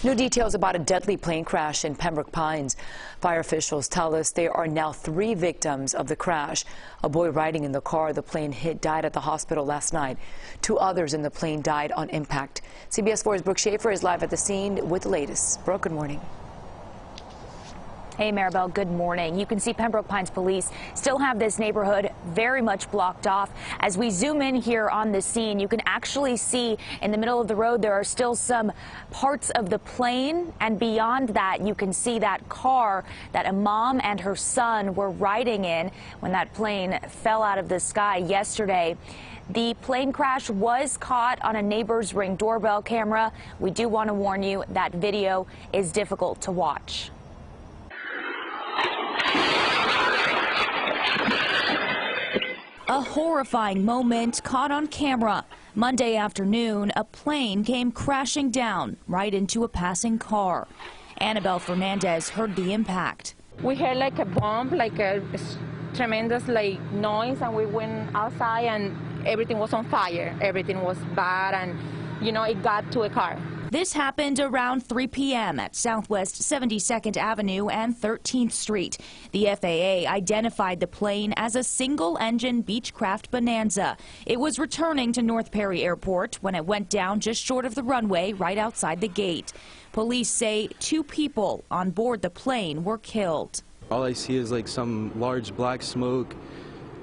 New details about a deadly plane crash in Pembroke Pines. Fire officials tell us there are now 3 victims of the crash. A boy riding in the car the plane hit died at the hospital last night. 2 others in the plane died on impact. CBS 4's Brooke Shafer is live at the scene with the latest. Brooke, good morning. Hey, Maribel, good morning. You can see Pembroke Pines police still have this neighborhood very much blocked off. As we zoom in here on the scene, you can actually see in the middle of the road there are still some parts of the plane, and beyond that you can see that car that a mom and her son were riding in when that plane fell out of the sky yesterday. The plane crash was caught on a neighbor's Ring doorbell camera. We do want to warn you that video is difficult to watch. A horrifying moment caught on camera. Monday afternoon, a plane came crashing down right into a passing car. Annabelle Fernandez heard the impact. We heard like a bomb, like a tremendous noise, and we went outside and everything was on fire. Everything was bad, and it got to a car. This happened around 3 p.m. at Southwest 72nd Avenue and 13th Street. The FAA identified the plane as a single-engine Beechcraft Bonanza. It was returning to North Perry Airport when it went down just short of the runway right outside the gate. Police say 2 people on board the plane were killed. All I see is like some large black smoke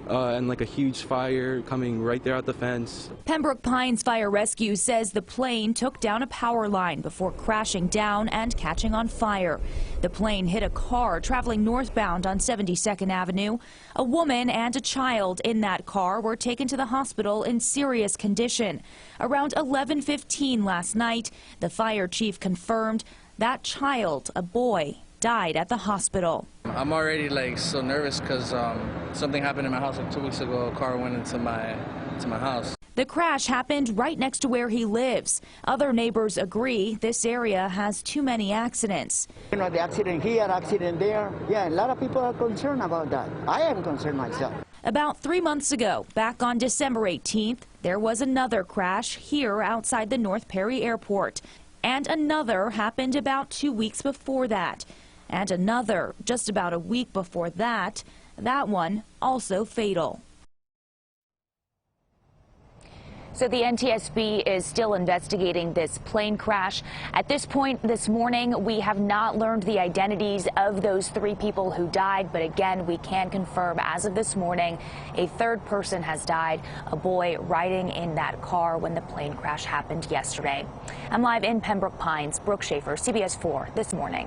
and like a huge fire coming right there at the fence. Pembroke Pines Fire Rescue says the plane took down a power line before crashing down and catching on fire. The plane hit a car traveling northbound on 72nd Avenue. A woman and a child in that car were taken to the hospital in serious condition. Around 11:15 last night, the fire chief confirmed that child, a boy, died at the hospital. I'm already so nervous because something happened in my house 2 weeks ago. A car went into my house. The crash happened right next to where he lives. Other neighbors agree this area has too many accidents. The accident here, accident there. Yeah, a lot of people are concerned about that. I am concerned myself. About 3 months ago, back on December 18th, there was another crash here outside the North Perry Airport. And another happened about 2 weeks before that. And another just about a week before that. That one also fatal. So the NTSB is still investigating this plane crash. At this point this morning, we have not learned the identities of those 3 people who died. But again, we can confirm as of this morning, a 3rd person has died, a boy riding in that car when the plane crash happened yesterday. I'm live in Pembroke Pines. Brooke Shafer, CBS 4 this morning.